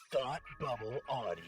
Thought Bubble Audio.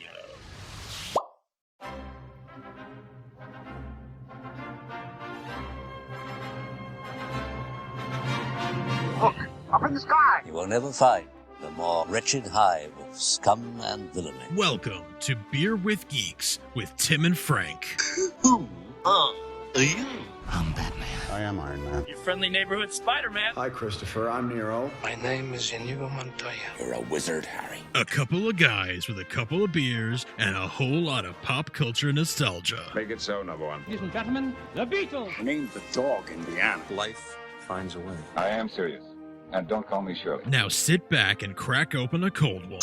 Look, up in the sky! You will never find the more wretched hive of scum and villainy. Welcome to Beer with Geeks with Tim and Frank. Who are you? I'm Batman. I am Iron Man. Your friendly neighborhood Spider-Man. Hi, Christopher. I'm Nero. My name is Inigo Montoya. You're a wizard, Harry. A couple of guys with a couple of beers and a whole lot of pop culture nostalgia. Make it so, number one. Ladies and gentlemen, the Beatles. I named the dog Indiana. Life finds a way. I am serious. And don't call me Shirley. Now sit back and crack open a cold one,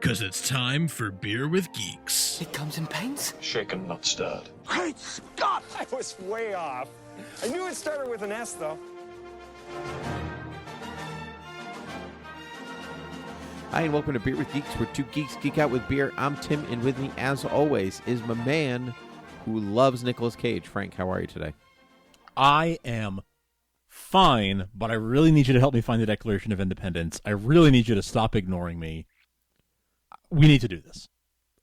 because it's time for Beer with Geeks. It comes in paints? Shaken, not stirred. Great Scott! I was way off. I knew it started with an S, though. Hi, and welcome to Beer with Geeks, where two geeks geek out with beer. I'm Tim, and with me, as always, is my man who loves Nicolas Cage. Frank, how are you today? I am fine, but I really need you to help me find the Declaration of Independence. I really need you to stop ignoring me. We need to do this.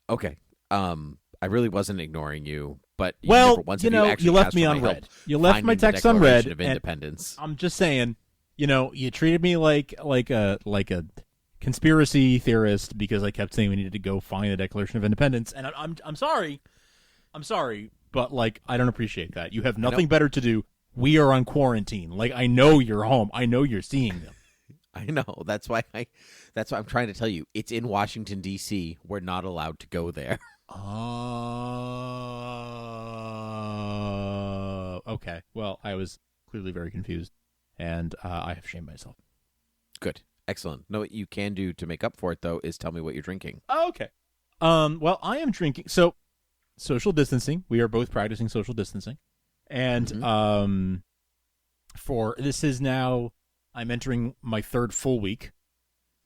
Okay. I really wasn't ignoring you, but well, you left me on red. You left my text on red. Of Independence. I'm just saying, you treated me like a conspiracy theorist because I kept saying we needed to go find the Declaration of Independence, and I'm sorry. I'm sorry, but I don't appreciate that. You have nothing better to do. We are on quarantine. I know you're home. I know you're seeing them. I know. That's why I'm trying to tell you. It's in Washington, D.C. We're not allowed to go there. Okay. Well, I was clearly very confused, and I have shamed myself. Good. Excellent. No, what you can do to make up for it, though, is tell me what you're drinking. Oh, okay. Well, I am drinking. So, social distancing. We are both practicing social distancing. And for this is now, I'm entering my third full week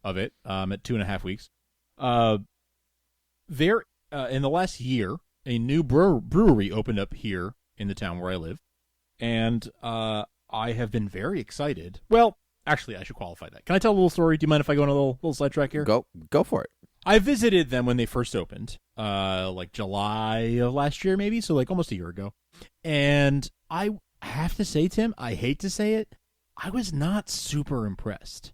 of it. I'm at 2.5 weeks. There, in the last year, a new brewery opened up here in the town where I live, and I have been very excited. Well, actually, I should qualify that. Can I tell a little story? Do you mind if I go on a little sidetrack here? Go for it. I visited them when they first opened, July of last year, maybe, so almost a year ago. And I have to say, Tim, I hate to say it, I was not super impressed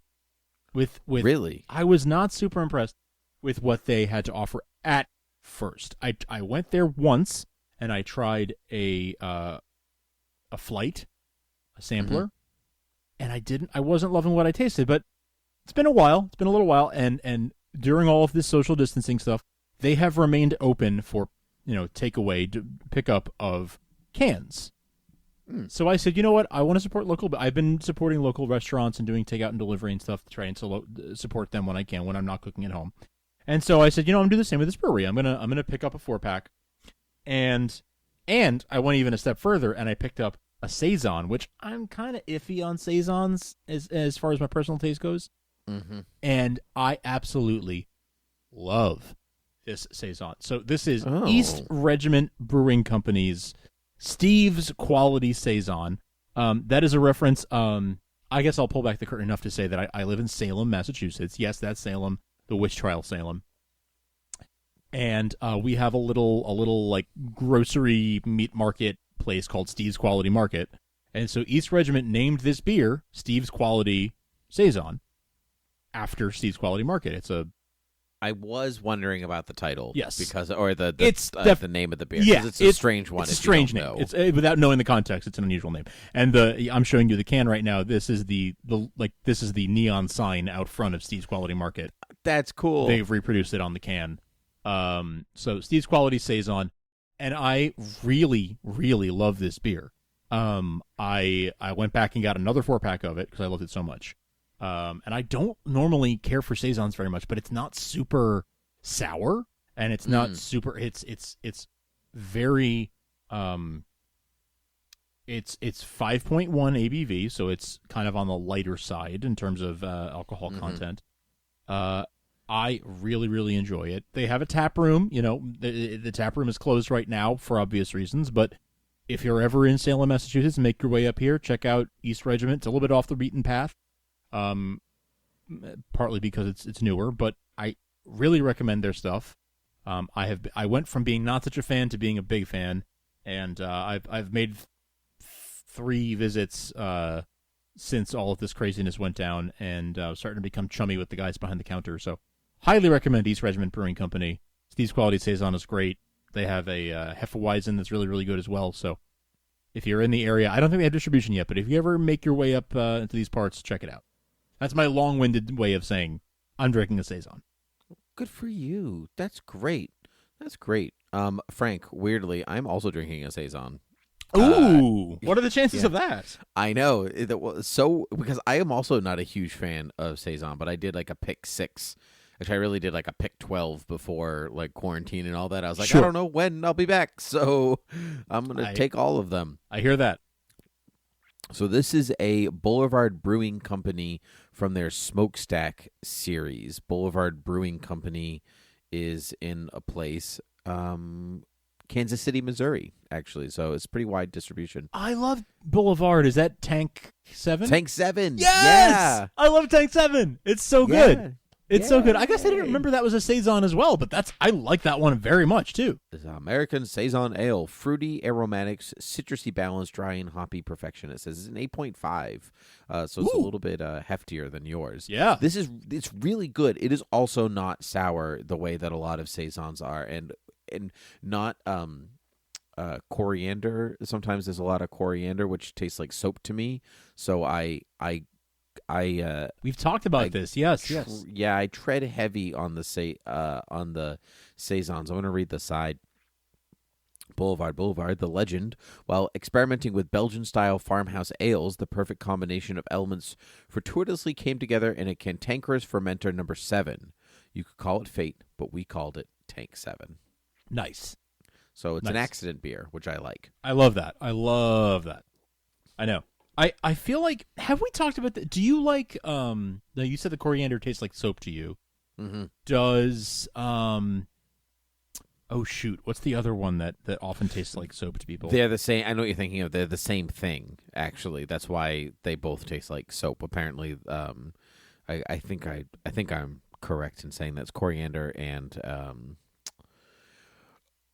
with Really? I was not super impressed with what they had to offer at first. I went there once and I tried a flight, a sampler, and I wasn't loving what I tasted, but it's been a while. It's been a little while, and during all of this social distancing stuff, they have remained open for, takeaway, pickup of cans. So I said, you know what? I want to support local. I've been supporting local restaurants and doing takeout and delivery and stuff to try and support them when I can, when I'm not cooking at home. And so I said, I'm gonna do the same with this brewery. I'm gonna pick up a 4-pack, and I went even a step further, and I picked up a Saison, which I'm kind of iffy on Saisons as far as my personal taste goes. And I absolutely love this Saison. So this is East Regiment Brewing Company's Steve's Quality Saison. That is a reference. I guess I'll pull back the curtain enough to say that I live in Salem, Massachusetts. Yes, that's Salem, the witch trial Salem. And we have a little grocery meat market place called Steve's Quality Market. And so East Regiment named this beer Steve's Quality Saison after Steve's Quality Market. I was wondering about the title. Yes. Because, or the name of the beer. Yeah. It's a strange one. It's a strange name. It's without knowing the context, it's an unusual name. And I'm showing you the can right now. This is the neon sign out front of Steve's Quality Market. That's cool. They've reproduced it on the can. So Steve's Quality Saison, and I really, really love this beer. I went back and got another 4-pack of it because I loved it so much. And I don't normally care for Saisons very much, but it's not super sour, and it's not super. It's very. It's 5.1 ABV, so it's kind of on the lighter side in terms of alcohol content. I really, really enjoy it. They have a tap room. The tap room is closed right now for obvious reasons, but if you're ever in Salem, Massachusetts, make your way up here. Check out East Regiment. It's a little bit off the beaten path. Partly because it's newer, but Really recommend their stuff. I went from being not such a fan to being a big fan, and I've made 3 visits since all of this craziness went down, and starting to become chummy with the guys behind the counter. So, highly recommend East Regiment Brewing Company. Steve's Quality Saison is great. They have a Hefeweizen that's really, really good as well. So, if you're in the area, I don't think we have distribution yet, but if you ever make your way up into these parts, check it out. That's my long-winded way of saying I'm drinking a Saison. Good for you. That's great. That's great. Frank, weirdly, I'm also drinking a Saison. Ooh, what are the chances of that? I know. So because I am also not a huge fan of Saison, but I did like a pick 6. Actually, I really did like a pick 12 before like quarantine and all that. I was like, Sure. I don't know when I'll be back, so I'm going to take all of them. I hear that. So this is a Boulevard Brewing Company from their Smokestack series. Boulevard Brewing Company is in a place, Kansas City, Missouri, actually. So it's pretty wide distribution. I love Boulevard. Is that Tank 7? Tank 7. Yes! Yeah. I love Tank 7. It's so good. Yeah. It's so good. I guess I didn't remember that was a Saison as well, but I like that one very much, too. It's American Saison Ale. Fruity, aromatics, citrusy balance, dry and hoppy perfection. It says it's an 8.5, so it's a little bit heftier than yours. Yeah. It's really good. It is also not sour the way that a lot of Saisons are, and not coriander. Sometimes there's a lot of coriander, which tastes like soap to me. So we've talked about this. Yes. Yeah, I tread heavy on the Saisons. I'm going to read the side. Boulevard, the legend. While experimenting with Belgian-style farmhouse ales, the perfect combination of elements fortuitously came together in a cantankerous fermenter number 7. You could call it fate, but we called it Tank 7. Nice. So it's an accident beer, which I like. I love that. I know. I feel like, have we talked about that? Do you like, you said the coriander tastes like soap to you. Mm-hmm. Does, what's the other one that often tastes like soap to people? They're the same. I know what you're thinking of. They're the same thing, actually. That's why they both taste like soap. Apparently, I think I'm correct in saying that's coriander and,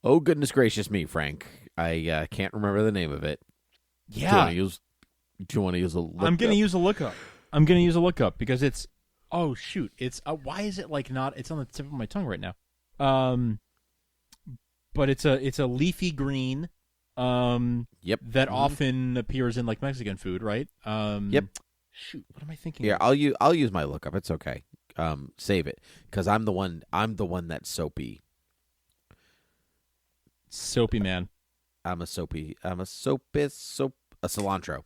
oh, goodness gracious me, Frank. I can't remember the name of it. Yeah. Do you want to use a lookup? I'm going to use a lookup. Because it's, oh, shoot. It's, why is it like not, it's on the tip of my tongue right now. But it's a leafy green, that often appears in like Mexican food, right? Yep. Shoot, what am I thinking? Yeah, I'll use my lookup. It's okay. Save it, because I'm the one that's soapy. Soapy man. I'm a cilantro.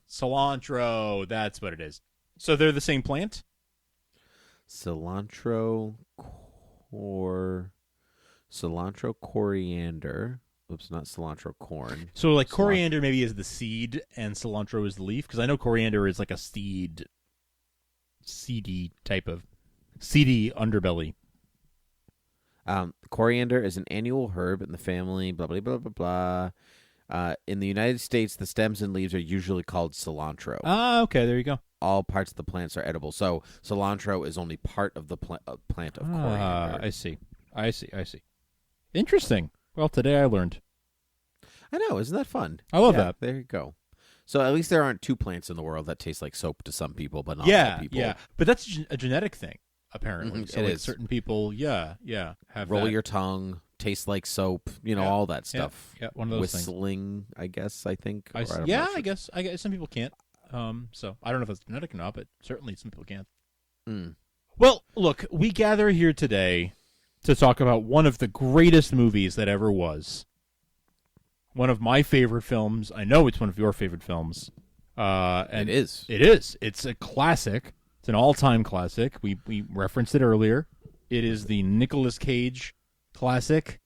Cilantro, that's what it is. So they're the same plant? Cilantro, coriander. Oops, not cilantro, corn. So like coriander maybe is the seed and cilantro is the leaf? Because I know coriander is like a seedy type of seedy underbelly. Coriander is an annual herb in the family, blah, blah, blah, blah, blah. In the United States, the stems and leaves are usually called cilantro. Ah, okay, there you go. All parts of the plants are edible. So cilantro is only part of the plant of coriander. I see. Interesting. Well, today I learned. I know. Isn't that fun? I love that. There you go. So at least there aren't 2 plants in the world that taste like soap to some people, but not all people. Yeah, but that's a genetic thing, apparently. Mm-hmm. So it like is. certain people, have roll that. your tongue, taste like soap, all that stuff. Yeah, one of those Whistling, I guess, I think. I guess some people can't. So I don't know if it's genetic or not, but certainly some people can't. Mm. Well, look, we gather here today to talk about one of the greatest movies that ever was. One of my favorite films. I know it's one of your favorite films. And it is. It is. It's a classic. It's an all-time classic. We referenced it earlier. It is the Nicolas Cage classic,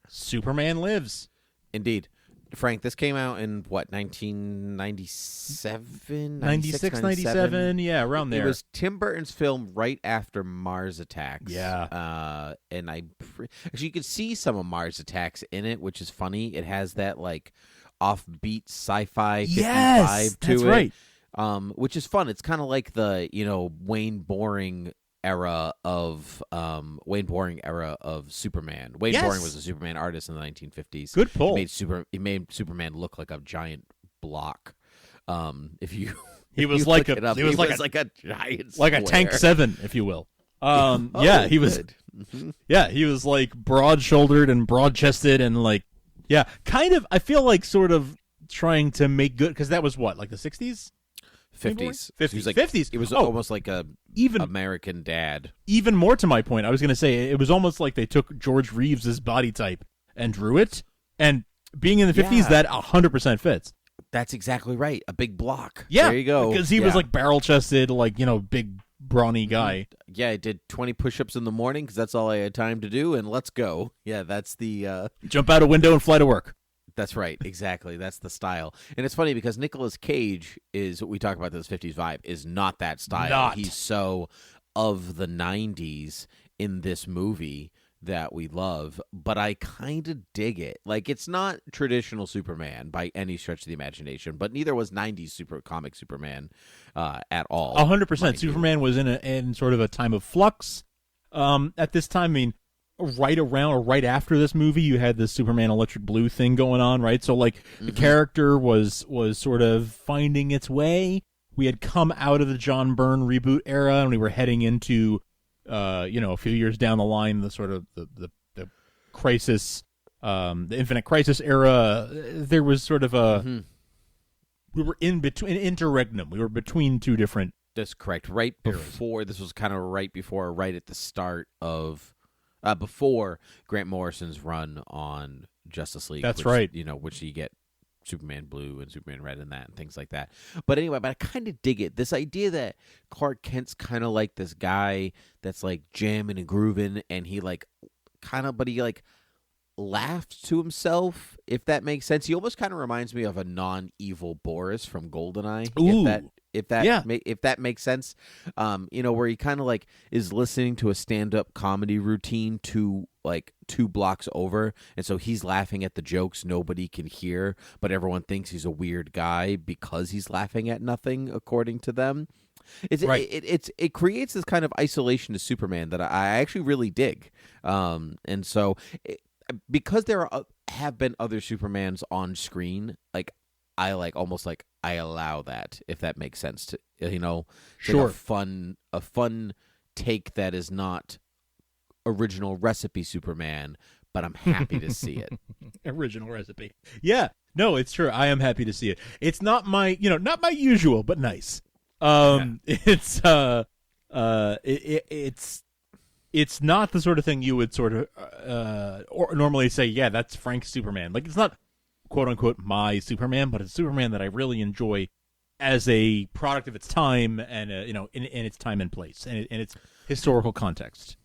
Superman Lives. Indeed. Frank, this came out in, 1997? 96, 97? Yeah, around there. It was Tim Burton's film right after Mars Attacks. Yeah. And actually, you could see some of Mars Attacks in it, which is funny. It has that, offbeat sci-fi vibe to it. That's right. Which is fun. It's kind of like the, Wayne Boring era of Wayne Boring era of Superman. Wayne Yes. Boring was a Superman artist in the 1950s. Good pull. He made Superman look like a giant block. If you He was you like look a it up, he was like a giant like a square. Tank 7, if you will. Oh, yeah, he was. good. Mhm. Yeah, he was like broad-shouldered and broad-chested and like, yeah, kind of. I feel like sort of trying to make good because that was what, like the 60s, 50s. 50s, He was like, 50s. It was Oh, almost like a even American dad. even more to my point. I was going to say it was almost like they took George Reeves's body type and drew it, and being in the 50s, Yeah. that 100% fits. That's exactly right. A big block. Yeah, there you go. because he was like barrel-chested, like big brawny guy. Yeah, I did 20 push-ups in the morning because that's all I had time to do, and let's go. Yeah, that's the. Jump out a window and fly to work. That's right, exactly. That's the style. And it's funny because Nicolas Cage is, we talk about this 50s vibe, is not that style. Not. He's so of the 90s in this movie that we love, but I kind of dig it. Like, it's not traditional Superman by any stretch of the imagination, but neither was 90s comic Superman at all. 100%. Superman was in sort of a time of flux at this time. I mean, right around or right after this movie, you had the Superman Electric Blue thing going on, right? So, like, the character was sort of finding its way. We had come out of the John Byrne reboot era, and we were heading into, a few years down the line, the sort of the crisis, the Infinite Crisis era. There was sort of a we were in between interregnum. We were between two different. That's correct. Right before, this was kind of right before, right at the start of, before Grant Morrison's run on Justice League. That's which, right. Which you get Superman Blue and Superman Red and that and things like that. But anyway, but I kind of dig it. This idea that Clark Kent's kind of like this guy that's like jamming and grooving, and he like but he like laughs to himself, if that makes sense. He almost kind of reminds me of a non-evil Boris from GoldenEye. Ooh. If that makes sense, where he kind of like is listening to a stand-up comedy routine two blocks over, and so he's laughing at the jokes nobody can hear, but everyone thinks he's a weird guy because he's laughing at nothing, according to them. It creates this kind of isolation to Superman that I actually really dig, and so because there have been other Supermans on screen, like I almost like I allow that, if that makes sense. To Sure. Like a fun take that is not original recipe Superman, but I'm happy to see it. Original recipe. Yeah. No, it's true. I am happy to see it. It's not my not my usual, but nice. It's it's not the sort of thing you would sort of or normally say, yeah, that's Frank's Superman. Like, it's not quote unquote my Superman, but it's Superman that I really enjoy as a product of its time and in its time and place and in its historical context.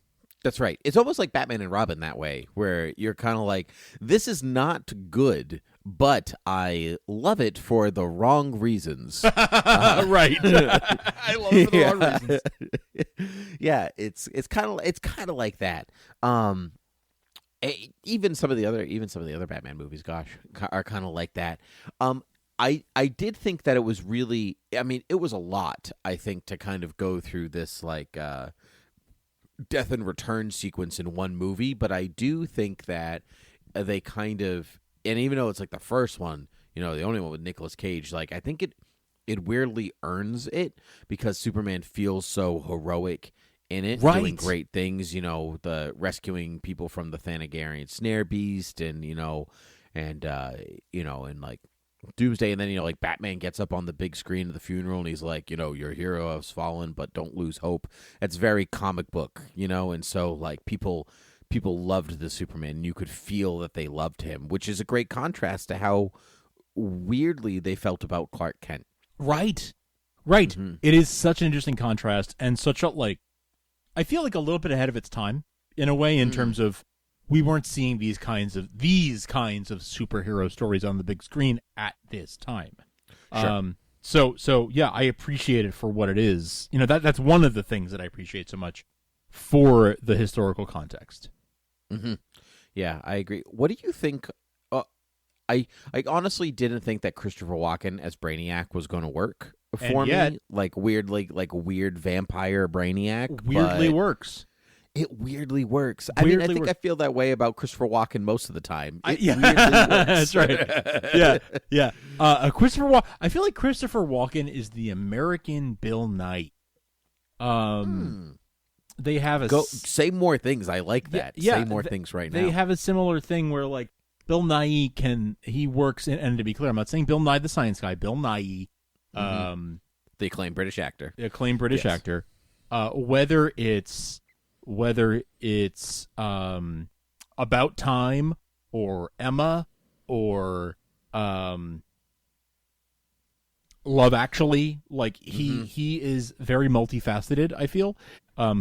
That's right. It's almost like Batman and Robin that way, where you're kind of like, this is not good, but I love it for the wrong reasons. Right. I love it for the wrong reasons. Yeah, it's kind of like that. Even some of the other Batman movies, gosh, are kind of like that. I did think that it was really, I mean, it was a lot, I think, to kind of go through this like death and return sequence in one movie, but I do think that they kind of, and even though it's like the first one, the only one with Nicolas Cage, like I think it weirdly earns it because Superman feels so heroic in it, right, doing great things, the rescuing people from the Thanagarian Snarebeast and like Doomsday, and then like Batman gets up on the big screen of the funeral and he's like, your hero has fallen, but don't lose hope. That's very comic book, and so like people loved the Superman. You could feel that they loved him, which is a great contrast to how weirdly they felt about Clark Kent. Right. Mm-hmm. It is such an interesting contrast and such a I feel like a little bit ahead of its time in a way, in terms of we weren't seeing these kinds of superhero stories on the big screen at this time. Sure. So yeah, I appreciate it for what it is. That's one of the things that I appreciate so much for the historical context. Mm-hmm. Yeah, I agree. What do you think? I honestly didn't think that Christopher Walken as Brainiac was going to work. for yet, me, like weird vampire Brainiac. weirdly but works. It weirdly works. I mean, I think works. I feel that way about Christopher Walken most of the time. It Yeah. weirdly works. That's right. Yeah. I feel like Christopher Walken is the American Bill Nye. They have a say more things. I like that. Yeah, say more things right now. They have a similar thing where like Bill Nye he works in, and to be clear, I'm not saying Bill Nye the Science Guy. Bill Nye, the acclaimed British actor. Actor. Whether it's About Time or Emma or Love Actually, like he is very multifaceted, I feel.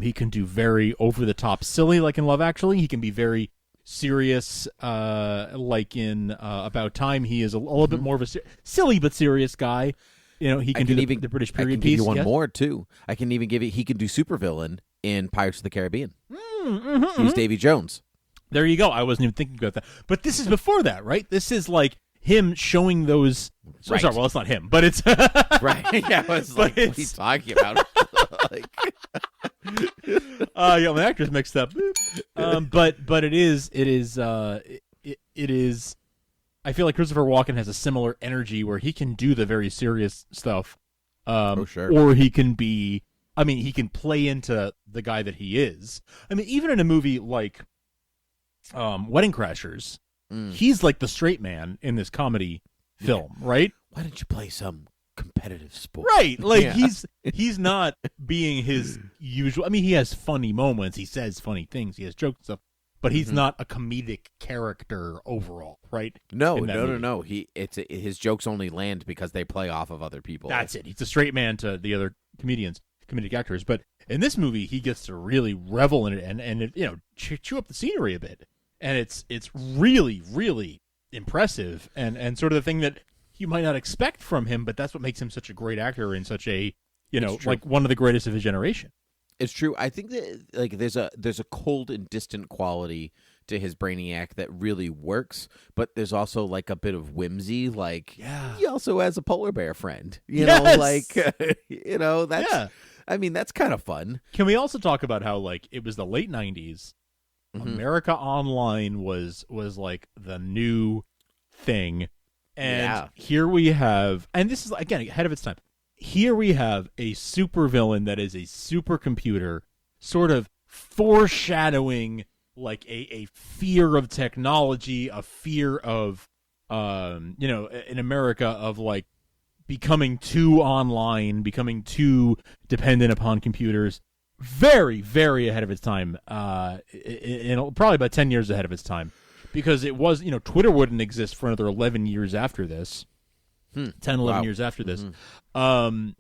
He can do very over the top silly like in Love Actually. He can be very serious like in About Time. He is a little bit more of a silly but serious guy. You know, he can do the British period I can piece. give you one yes? more too. I can even give you. He can do supervillain in Pirates of the Caribbean. He's Davy Jones. There you go. I wasn't even thinking about that. But this is before that, right? This is like him showing those. Right. Sorry, well, it's not him, but it's Right. Yeah, I was like, what are you talking about? Yeah, my actor's mixed up. But it is. I feel like Christopher Walken has a similar energy where he can do the very serious stuff. Sure. Or he can be. I mean, he can play into the guy that he is. I mean, even in a movie like Wedding Crashers, he's like the straight man in this comedy film, right? Why don't you play some competitive sport? Right. Like he's not being his usual. I mean, he has funny moments. He says funny things. He has jokes and stuff. But he's not a comedic character overall, right? No. His jokes only land because they play off of other people. That's it. He's a straight man to the other comedic actors. But in this movie, he gets to really revel in it and chew up the scenery a bit. And it's really, really impressive and sort of the thing that you might not expect from him, but that's what makes him such a great actor and such a, like one of the greatest of his generation. It's true. I think that like there's a cold and distant quality to his Brainiac that really works, but there's also like a bit of whimsy. Like he also has a polar bear friend. You know, like that's I mean, that's kind of fun. Can we also talk about how like it was the late 90s? America Online was like the new thing. And here we have, and this is again ahead of its time. Here we have a supervillain that is a supercomputer, sort of foreshadowing like a fear of technology, a fear of, in America of like becoming too online, becoming too dependent upon computers. Very, very ahead of its time. Probably about 10 years ahead of its time, because it was, Twitter wouldn't exist for another 11 years after this. 10, 11 years after this. It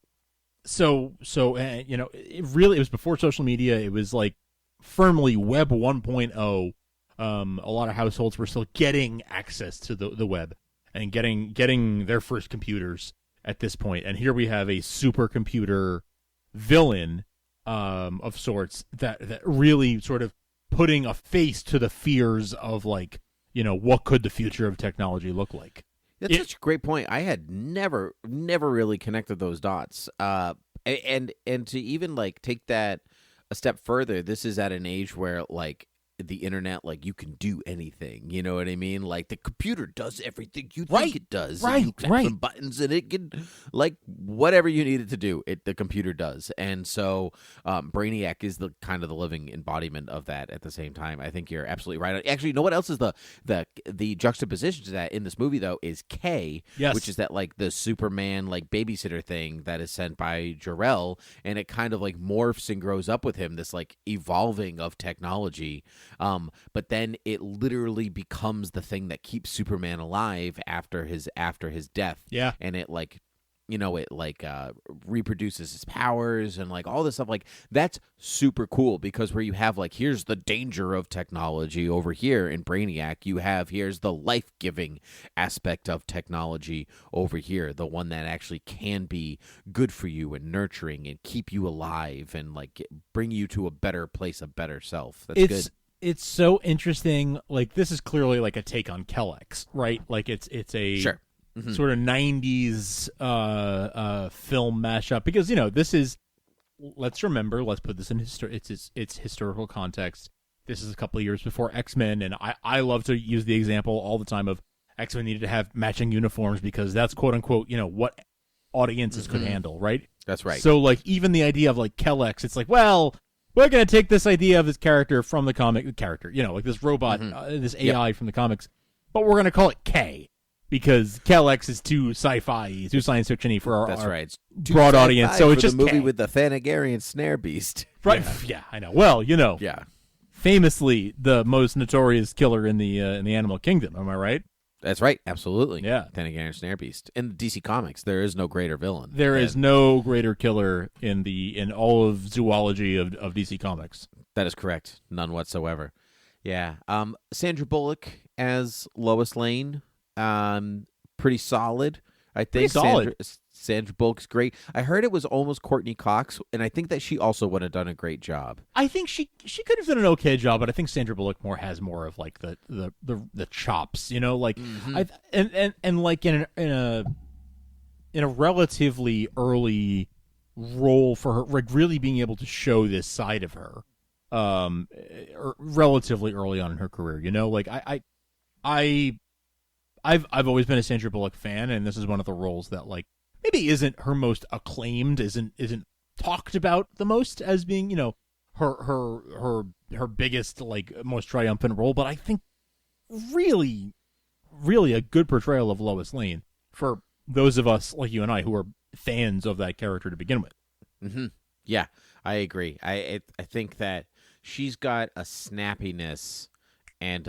was before social media. It was like firmly Web 1.0. A lot of households were still getting access to the web and getting their first computers at this point. And here we have a supercomputer villain of sorts that really sort of putting a face to the fears of like, what could the future of technology look like? That's such a great point. I had never really connected those dots. And to even like take that a step further, this is at an age where like the internet, like you can do anything. You know what I mean? Like the computer does everything you think it does. Right. You click some buttons and it can like whatever you need it to do. The computer does. And so Brainiac is the kind of the living embodiment of that. At the same time, I think you're absolutely right. Actually, you know what else is the juxtaposition to that in this movie though is K, which is that like the Superman like babysitter thing that is sent by Jor-El, and it kind of like morphs and grows up with him. This like evolving of technology. But then it literally becomes the thing that keeps Superman alive after his death. Yeah. And it like, it like reproduces his powers and like all this stuff. Like that's super cool because where you have like, here's the danger of technology over here in Brainiac, here's the life-giving aspect of technology over here. The one that actually can be good for you and nurturing and keep you alive and like bring you to a better place, a better self. That's good. It's so interesting. Like this is clearly like a take on Kellex, right? Like it's a sure. sort of 90s film mashup, because this is, let's put this in its historical context. This is a couple of years before X-Men, and I love to use the example all the time of X-Men needed to have matching uniforms because that's quote unquote what audiences could handle, right? That's right. So like even the idea of like Kellex, it's like, well, we're gonna take this idea of this character from the comic character, like this robot, this AI from the comics, but we're gonna call it K because Kellex is too sci-fi, too science fiction-y for our It's broad audience. So it's just the movie K. with the Thanagarian Snarebeast. Right? Yeah, I know. Well, Yeah. famously the most notorious killer in the animal kingdom. Am I right? That's right. Absolutely. Yeah. Thanagarian Snarebeast. In DC Comics, there is no greater villain. There is no greater killer in all of zoology of DC Comics. That is correct. None whatsoever. Yeah. Sandra Bullock as Lois Lane. Pretty solid. I think Pretty solid. Sandra Bullock's great. I heard it was almost Courtney Cox, and I think that she also would have done a great job. I think she could have done an okay job, but I think Sandra Bullock has more of like the chops, like and like in a relatively early role for her, like really being able to show this side of her, relatively early on in her career. Like I've always been a Sandra Bullock fan, and this is one of the roles that like maybe isn't her most acclaimed, isn't talked about the most as being, her biggest, like, most triumphant role, but I think really, really a good portrayal of Lois Lane for those of us like you and I who are fans of that character to begin with. Mm-hmm. Yeah, I agree. I think that she's got a snappiness and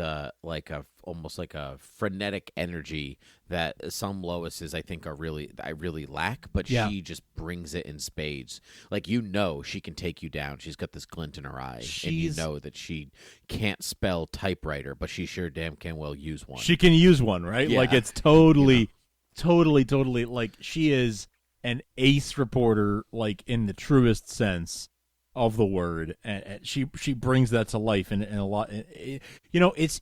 almost like a frenetic energy that some Loises I think I really lack, but she just brings it in spades. Like, she can take you down. She's got this glint in her eye, and you know that she can't spell typewriter, but she sure damn can well use one. She can use one, right? Yeah. Like, it's totally like she is an ace reporter, like in the truest sense of the word, and she brings that to life in a lot. It's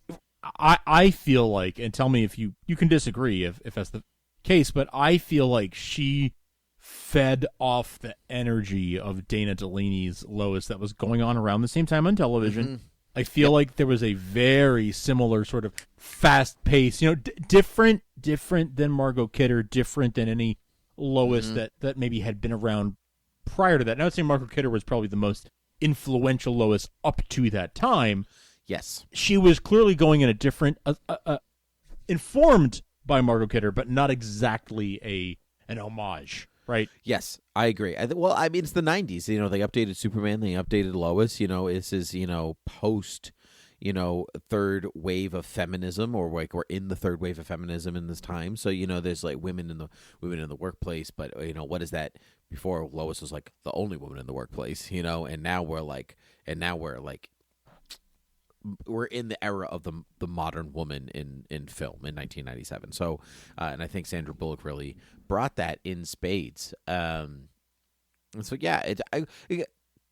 I feel like, and tell me if you can disagree if that's the case, but I feel like she fed off the energy of Dana Delaney's Lois that was going on around the same time on television. Mm-hmm. I feel like there was a very similar sort of fast pace, different than Margot Kidder, different than any Lois that maybe had been around prior to that. Now, I would say Margot Kidder was probably the most influential Lois up to that time. Yes. She was clearly going in a different, informed by Margot Kidder, but not exactly an homage, right? Yes, I agree. It's the 90s. They updated Superman, they updated Lois. This is, post, third wave of feminism, or like we're in the third wave of feminism in this time. So, there's like women in the workplace, but, what is that? Before, Lois was like the only woman in the workplace, and now we're in the era of the modern woman in film in 1997. So, and I think Sandra Bullock really brought that in spades. And so, yeah,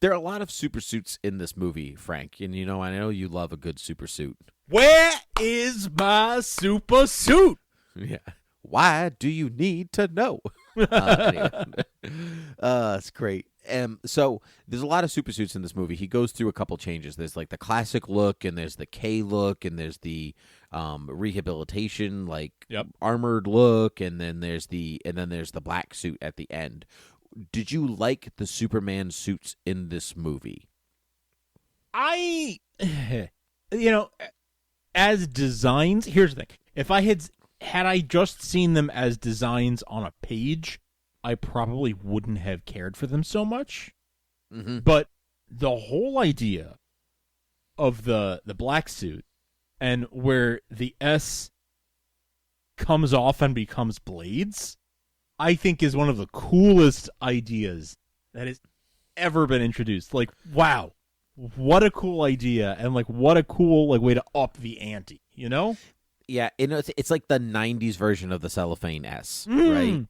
there are a lot of super suits in this movie, Frank. And, I know you love a good super suit. Where is my super suit? Yeah. Why do you need to know? Anyway. It's great. So there's a lot of super suits in this movie. He goes through a couple changes. There's like the classic look, and there's the K look, and there's the rehabilitation, armored look, and then there's the black suit at the end. Did you like the Superman suits in this movie? As designs, here's the thing. If I had I just seen them as designs on a page, I probably wouldn't have cared for them so much. Mm-hmm. But the whole idea of the black suit and where the S comes off and becomes blades, I think is one of the coolest ideas that has ever been introduced. Like, wow, what a cool idea, and like what a cool way to up the ante, Yeah, it's like the 90s version of the cellophane S, right?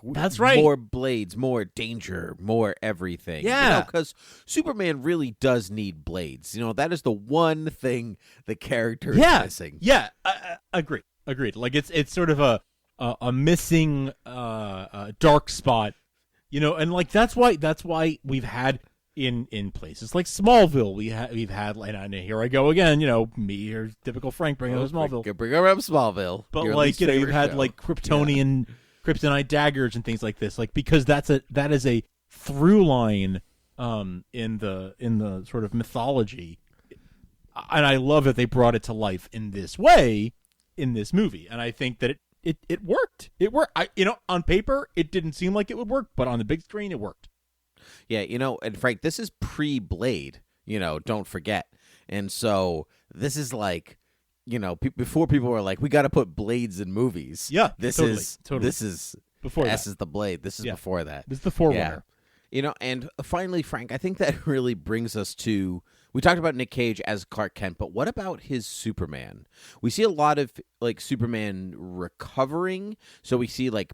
That's right. More blades, more danger, more everything. Yeah. Because Superman really does need blades. That is the one thing the character is missing. Yeah, agreed. Like, it's sort of a missing dark spot, and like that's why we've had in places like Smallville we've had and here I go again, me or typical Frank bringing up Smallville. Bring up Smallville. But Your like you've had show. like kryptonite daggers and things like this, like because that is a through line in the sort of mythology, and I love that they brought it to life in this way in this movie, and I think that it worked. It worked. On paper it didn't seem like it would work, but on the big screen it worked. Yeah, and Frank, this is pre-Blade, don't forget. And so this is like, before people were like, we got to put Blades in movies. Yeah, this totally. is before S that. is the Blade. This is before that. This is the Forerunner. Yeah. And finally, Frank, I think that really brings us to, we talked about Nick Cage as Clark Kent, but what about his Superman? We see a lot of like Superman recovering. So we see like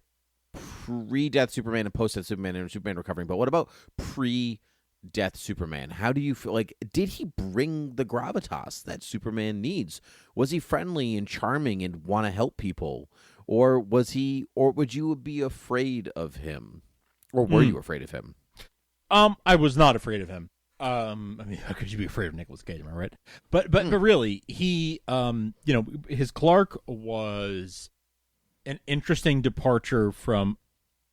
pre-death Superman and post-death Superman and Superman recovering. But what about pre-death Superman? How do you feel? Like, did he bring the gravitas that Superman needs? Was he friendly and charming and want to help people? Or would you be afraid of him? Or were you afraid of him? I was not afraid of him. I mean, how could you be afraid of Nicolas Cage? Am I right? But really, he, his Clark was an interesting departure from,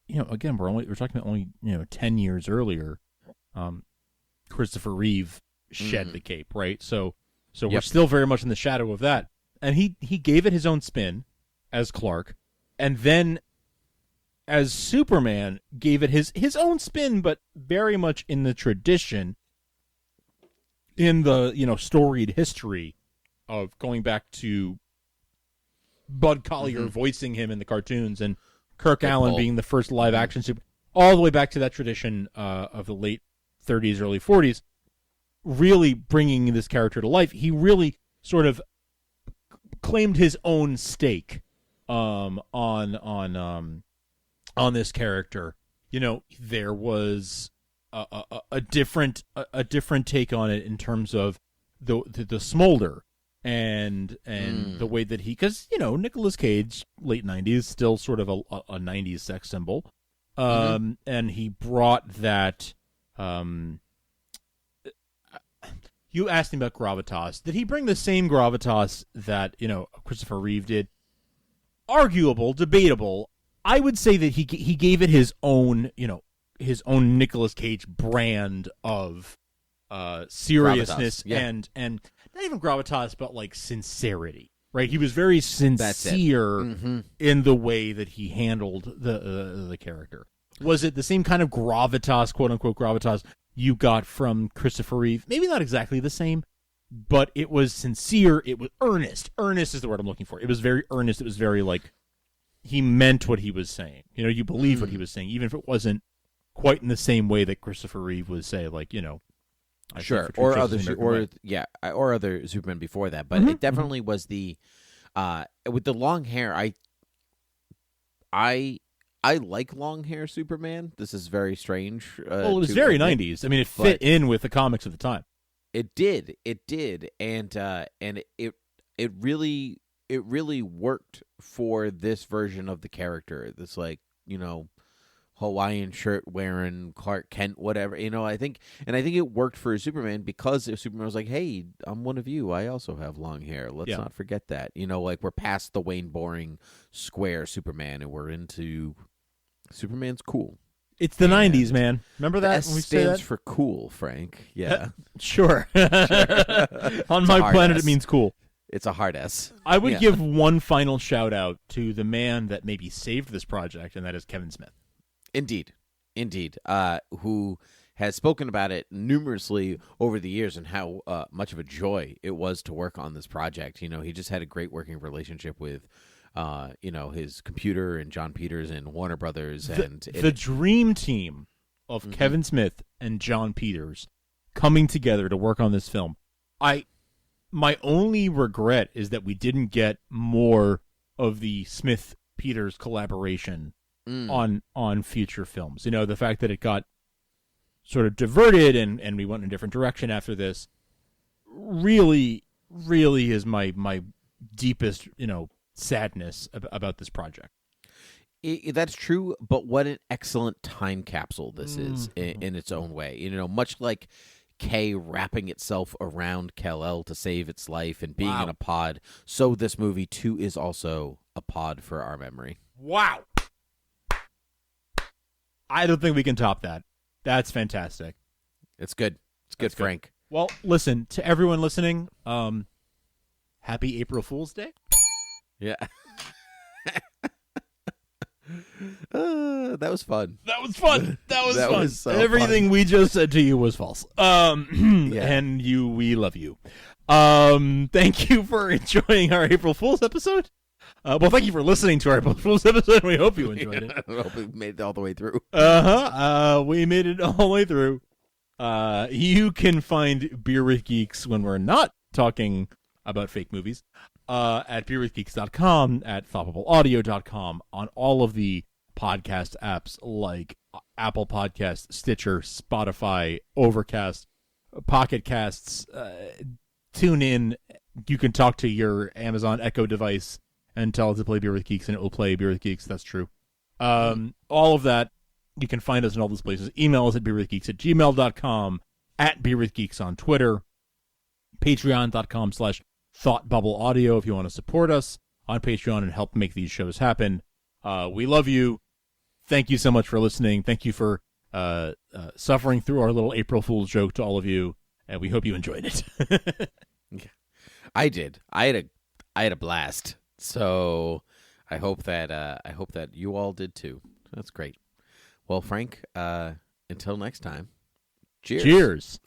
again, we're talking about only 10 years earlier. Christopher Reeve shed the cape, right? So we're still very much in the shadow of that, and he gave it his own spin as Clark, and then as Superman gave it his own spin, but very much in the tradition, in the storied history of going back to Bud Collyer voicing him in the cartoons and Kirk Allen being the first live action super, all the way back to that tradition of the late 30s, early 40s, really bringing this character to life. He really sort of claimed his own stake on this character. There was a different take on it in terms of the smolder and the way that because Nicolas Cage, late 90s, still sort of a 90s sex symbol, and he brought that. You asked me about gravitas. Did he bring the same gravitas that Christopher Reeve did? Arguable, debatable. I would say that he gave it his own Nicolas Cage brand of seriousness and not even gravitas, but like sincerity, right? He was very sincere in the way that he handled the character. Was it the same kind of gravitas, quote unquote gravitas, you got from Christopher Reeve? Maybe not exactly the same, but it was sincere. It was earnest. Earnest is the word I'm looking for. It was very earnest. It was very like he meant what he was saying. You believe what he was saying, even if it wasn't quite in the same way that Christopher Reeve would say, like, sure, or other Superman before that. But it definitely was the with the long hair. I like long hair Superman. This is very strange. Well, it was very 90s. I mean, it fit in with the comics of the time. It did, and it really worked for this version of the character. This Hawaiian shirt wearing Clark Kent, whatever. I think it worked for Superman because Superman was like, "Hey, I'm one of you. I also have long hair. Let's not forget that." We're past the Wayne Boring square Superman, and we're into Superman's cool. It's the 90s, man. Remember that? S stands for cool, Frank. Yeah. Sure. On my planet, it means cool. It's a hard S. I would give one final shout out to the man that maybe saved this project, and that is Kevin Smith. Indeed. Who has spoken about it numerously over the years and how much of a joy it was to work on this project. He just had a great working relationship with his computer and John Peters and Warner Brothers. The dream team of Kevin Smith and John Peters coming together to work on this film. My only regret is that we didn't get more of the Smith-Peters collaboration on future films. The fact that it got sort of diverted and we went in a different direction after this really is my deepest, sadness about this project. That's true, but what an excellent time capsule this is in its own way. You know, much like K wrapping itself around Kal-El to save its life and being in a pod, so this movie too is also a pod for our memory. Wow. I don't think we can top that. That's fantastic. It's good. It's good, Frank. Well, listen, to everyone listening, happy April Fool's Day. Yeah. That was fun. That was fun. That was That fun. was so Everything fun. we just said to you was false. And we love you. Thank you for enjoying our April Fool's episode. Well, thank you for listening to our April Fool's episode. We hope you enjoyed it. I hope we made it all the way through. We made it all the way through. You can find Beer with Geeks when we're not talking about fake movies at beerwithgeeks.com, at thoughtbubble.audio.com, on all of the podcast apps like Apple Podcasts, Stitcher, Spotify, Overcast, Pocket Casts, TuneIn. You can talk to your Amazon Echo device and tell it to play Beer with Geeks, and it will play Beer with Geeks. That's true. All of that, you can find us in all those places. Email us at beerwithgeeks@gmail.com, at beerwithgeeks on Twitter, patreon.com/thoughtbubbleaudio if you want to support us on Patreon and help make these shows happen. We love you. Thank you so much for listening. Thank you for suffering through our little April Fool's joke to all of you, and we hope you enjoyed it. I did. I had a blast. So I hope that you all did too. That's great. Well, Frank, until next time. Cheers. Cheers.